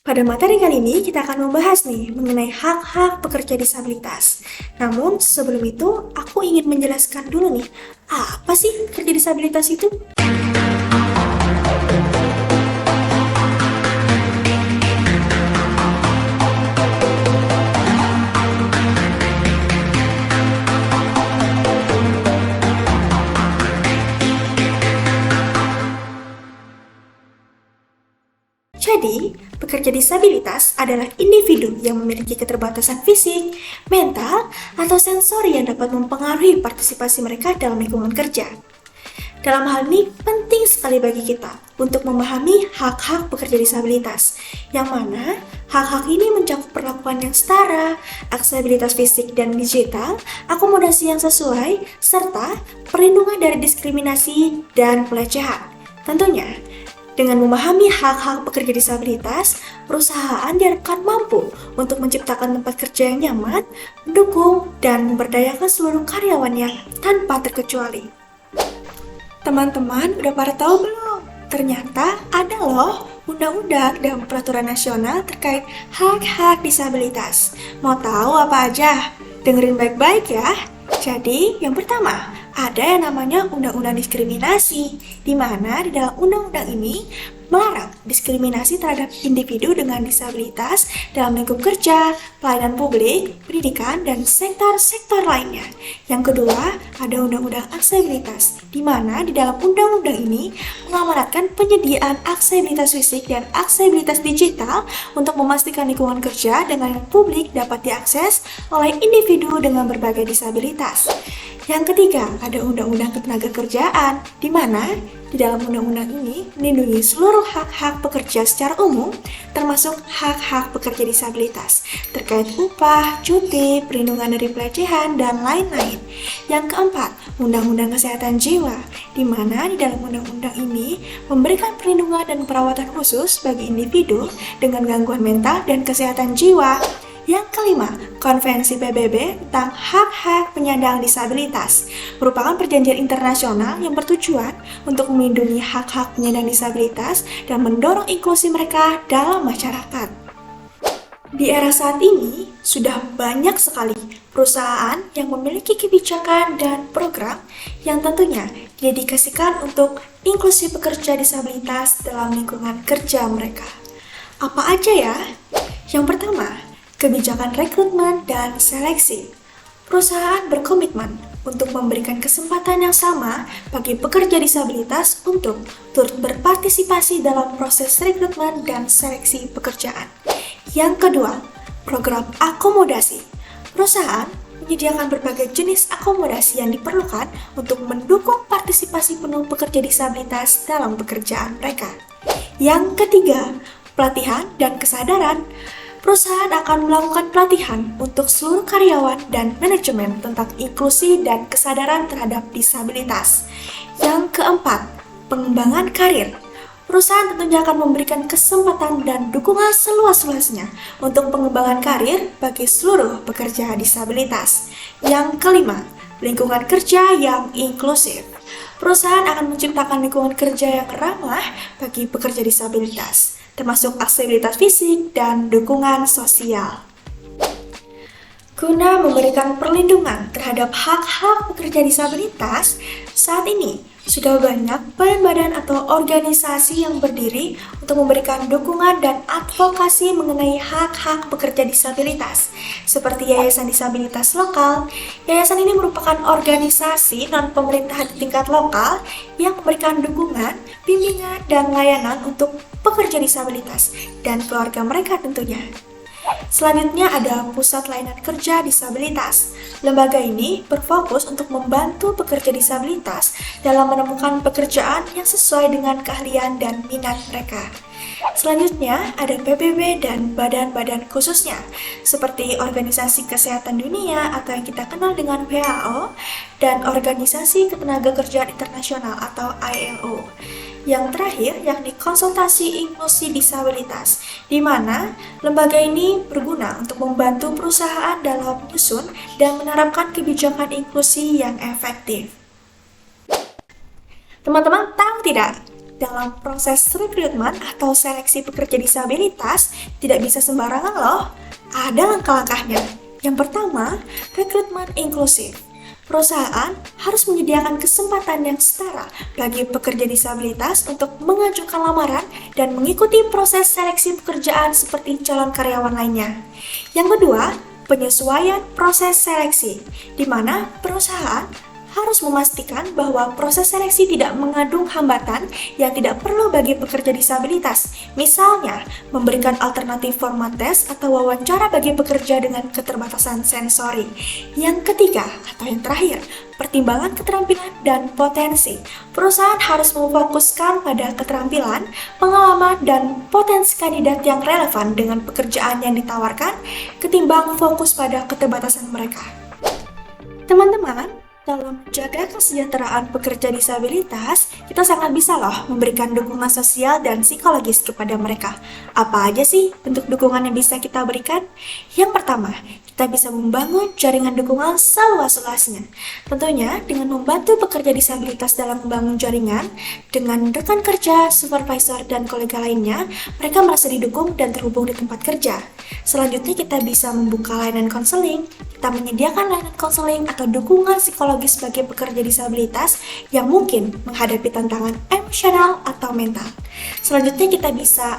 Pada materi kali ini kita akan membahas nih mengenai hak-hak pekerja disabilitas. Namun sebelum itu aku ingin menjelaskan dulu nih, apa sih pekerja disabilitas itu? Jadi, pekerja disabilitas adalah individu yang memiliki keterbatasan fisik, mental, atau sensori yang dapat mempengaruhi partisipasi mereka dalam lingkungan kerja. Dalam hal ini, penting sekali bagi kita untuk memahami hak-hak pekerja disabilitas, yang mana hak-hak ini mencakup perlakuan yang setara, aksesibilitas fisik dan digital, akomodasi yang sesuai, serta perlindungan dari diskriminasi dan pelecehan. Tentunya, dengan memahami hak-hak pekerja disabilitas, perusahaan diharapkan mampu untuk menciptakan tempat kerja yang nyaman, mendukung, dan memberdayakan seluruh karyawannya tanpa terkecuali. Teman-teman, udah pada tahu belum? Ternyata ada loh undang-undang dan peraturan nasional terkait hak-hak disabilitas. Mau tahu apa aja? Dengerin baik-baik ya. Jadi, yang pertama, ada yang namanya Undang-Undang Diskriminasi, di mana di dalam undang-undang ini melarang diskriminasi terhadap individu dengan disabilitas dalam lingkup kerja, pelayanan publik, pendidikan, dan sektor-sektor lainnya. Yang kedua, ada Undang-Undang Aksesibilitas, di mana di dalam undang-undang ini mengamanatkan penyediaan aksesibilitas fisik dan aksesibilitas digital untuk memastikan lingkungan kerja dengan publik dapat diakses oleh individu dengan berbagai disabilitas. Yang ketiga, ada Undang-Undang Ketenagakerjaan, di mana di dalam undang-undang ini melindungi seluruh hak-hak pekerja secara umum, termasuk hak-hak pekerja disabilitas, terkait upah, cuti, perlindungan dari pelecehan, dan lain-lain. Yang keempat, Undang-Undang Kesehatan Jiwa, di mana di dalam undang-undang ini memberikan perlindungan dan perawatan khusus bagi individu dengan gangguan mental dan kesehatan jiwa. Yang kelima, Konvensi PBB tentang hak-hak penyandang disabilitas merupakan perjanjian internasional yang bertujuan untuk melindungi hak-hak penyandang disabilitas dan mendorong inklusi mereka dalam masyarakat. Di era saat ini, sudah banyak sekali perusahaan yang memiliki kebijakan dan program yang tentunya didedikasikan untuk inklusi pekerja disabilitas dalam lingkungan kerja mereka. Apa aja ya? Yang pertama, kebijakan rekrutmen dan seleksi. Perusahaan berkomitmen untuk memberikan kesempatan yang sama bagi pekerja disabilitas untuk turut berpartisipasi dalam proses rekrutmen dan seleksi pekerjaan. Yang kedua, program akomodasi. Perusahaan menyediakan berbagai jenis akomodasi yang diperlukan untuk mendukung partisipasi penuh pekerja disabilitas dalam pekerjaan mereka. Yang ketiga, pelatihan dan kesadaran. Perusahaan akan melakukan pelatihan untuk seluruh karyawan dan manajemen tentang inklusi dan kesadaran terhadap disabilitas. Yang keempat, pengembangan karir. Perusahaan tentunya akan memberikan kesempatan dan dukungan seluas-luasnya untuk pengembangan karir bagi seluruh pekerja disabilitas. Yang kelima, lingkungan kerja yang inklusif. Perusahaan akan menciptakan lingkungan kerja yang ramah bagi pekerja disabilitas, termasuk aksesibilitas fisik dan dukungan sosial. Guna memberikan perlindungan terhadap hak-hak pekerja disabilitas, saat ini sudah banyak badan-badan atau organisasi yang berdiri untuk memberikan dukungan dan advokasi mengenai hak-hak pekerja disabilitas, seperti Yayasan Disabilitas Lokal. Yayasan ini merupakan organisasi non-pemerintahan di tingkat lokal yang memberikan dukungan, bimbingan, dan layanan untuk pekerja disabilitas dan keluarga mereka tentunya. Selanjutnya ada Pusat Layanan Kerja Disabilitas. Lembaga ini berfokus untuk membantu pekerja disabilitas dalam menemukan pekerjaan yang sesuai dengan keahlian dan minat mereka. Selanjutnya ada PBB dan badan-badan khususnya, seperti Organisasi Kesehatan Dunia atau yang kita kenal dengan WHO, dan Organisasi Ketenagakerjaan Internasional atau ILO. Yang terakhir yakni konsultasi inklusi disabilitas, di mana lembaga ini berguna untuk membantu perusahaan dalam menyusun dan menerapkan kebijakan inklusi yang efektif. Teman-teman tahu tidak? dalam proses rekrutmen atau seleksi pekerja disabilitas tidak bisa sembarangan loh. Ada langkah-langkahnya. Yang pertama, rekrutmen inklusif. Perusahaan harus menyediakan kesempatan yang setara bagi pekerja disabilitas untuk mengajukan lamaran dan mengikuti proses seleksi pekerjaan seperti calon karyawan lainnya. Yang kedua, penyesuaian proses seleksi, di mana perusahaan harus memastikan bahwa proses seleksi tidak mengandung hambatan yang tidak perlu bagi pekerja disabilitas. Misalnya, memberikan alternatif format tes atau wawancara bagi pekerja dengan keterbatasan sensori. Yang ketiga, atau yang terakhir, pertimbangan keterampilan dan potensi. Perusahaan harus memfokuskan pada keterampilan, pengalaman, dan potensi kandidat yang relevan dengan pekerjaan yang ditawarkan, ketimbang fokus pada keterbatasan mereka. Teman-teman, dalam menjaga kesejahteraan pekerja disabilitas, kita sangat bisa loh memberikan dukungan sosial dan psikologis kepada mereka. Apa aja sih bentuk dukungan yang bisa kita berikan? Yang pertama, kita bisa membangun jaringan dukungan seluas-luasnya. Tentunya dengan membantu pekerja disabilitas dalam membangun jaringan, dengan rekan kerja, supervisor, dan kolega lainnya, mereka merasa didukung dan terhubung di tempat kerja. Selanjutnya kita bisa membuka layanan konseling. Kita menyediakan layanan konseling atau dukungan psikologis bagi pekerja disabilitas yang mungkin menghadapi tantangan emosional atau mental. Selanjutnya kita bisa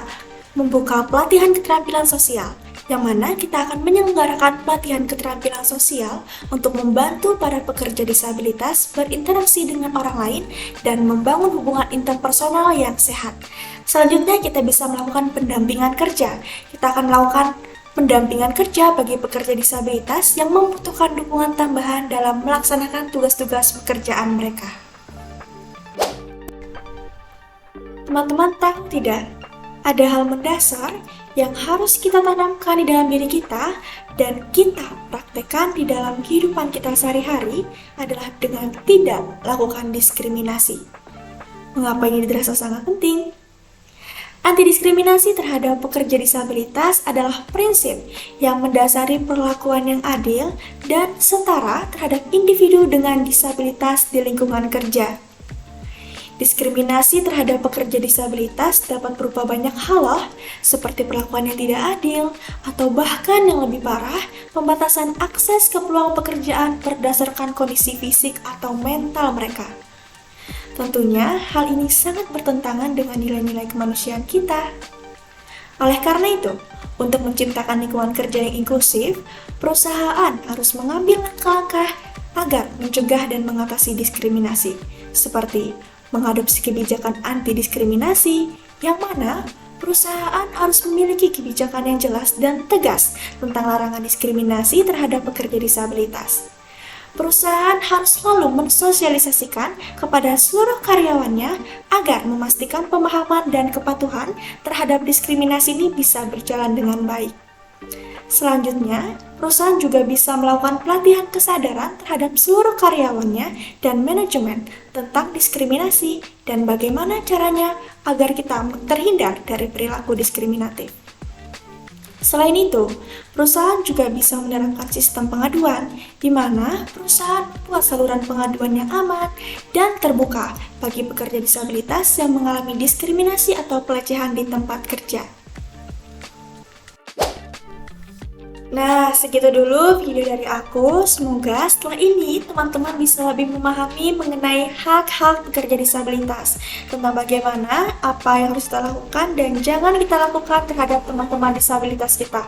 membuka pelatihan keterampilan sosial, yang mana kita akan menyelenggarakan pelatihan keterampilan sosial untuk membantu para pekerja disabilitas berinteraksi dengan orang lain dan membangun hubungan interpersonal yang sehat. Selanjutnya kita bisa melakukan pendampingan kerja. Kita akan melakukan pendampingan kerja bagi pekerja disabilitas yang membutuhkan dukungan tambahan dalam melaksanakan tugas-tugas pekerjaan mereka. Teman-teman tahu tidak? Ada hal mendasar yang harus kita tanamkan di dalam diri kita dan kita praktekkan di dalam kehidupan kita sehari-hari adalah dengan tidak lakukan diskriminasi. Mengapa ini dirasa sangat penting? Antidiskriminasi terhadap pekerja disabilitas adalah prinsip yang mendasari perlakuan yang adil dan setara terhadap individu dengan disabilitas di lingkungan kerja. Diskriminasi terhadap pekerja disabilitas dapat berupa banyak hal loh, seperti perlakuan yang tidak adil, atau bahkan yang lebih parah, pembatasan akses ke peluang pekerjaan berdasarkan kondisi fisik atau mental mereka. Tentunya, hal ini sangat bertentangan dengan nilai-nilai kemanusiaan kita. Oleh karena itu, untuk menciptakan lingkungan kerja yang inklusif, perusahaan harus mengambil langkah-langkah agar mencegah dan mengatasi diskriminasi, seperti mengadopsi kebijakan anti-diskriminasi, yang mana perusahaan harus memiliki kebijakan yang jelas dan tegas tentang larangan diskriminasi terhadap pekerja disabilitas. Perusahaan harus selalu mensosialisasikan kepada seluruh karyawannya agar memastikan pemahaman dan kepatuhan terhadap diskriminasi ini bisa berjalan dengan baik. Selanjutnya, perusahaan juga bisa melakukan pelatihan kesadaran terhadap seluruh karyawannya dan manajemen tentang diskriminasi dan bagaimana caranya agar kita terhindar dari perilaku diskriminatif. Selain itu, perusahaan juga bisa menerapkan sistem pengaduan, di mana perusahaan membuat saluran pengaduan yang aman dan terbuka bagi pekerja disabilitas yang mengalami diskriminasi atau pelecehan di tempat kerja. Nah, segitu dulu video dari aku. Semoga setelah ini teman-teman bisa lebih memahami mengenai hak-hak pekerja disabilitas, tentang bagaimana apa yang harus kita lakukan dan jangan kita lakukan terhadap teman-teman disabilitas kita,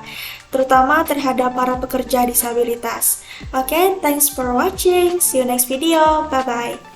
terutama terhadap para pekerja disabilitas. Oke, thanks for watching. See you next video. Bye-bye.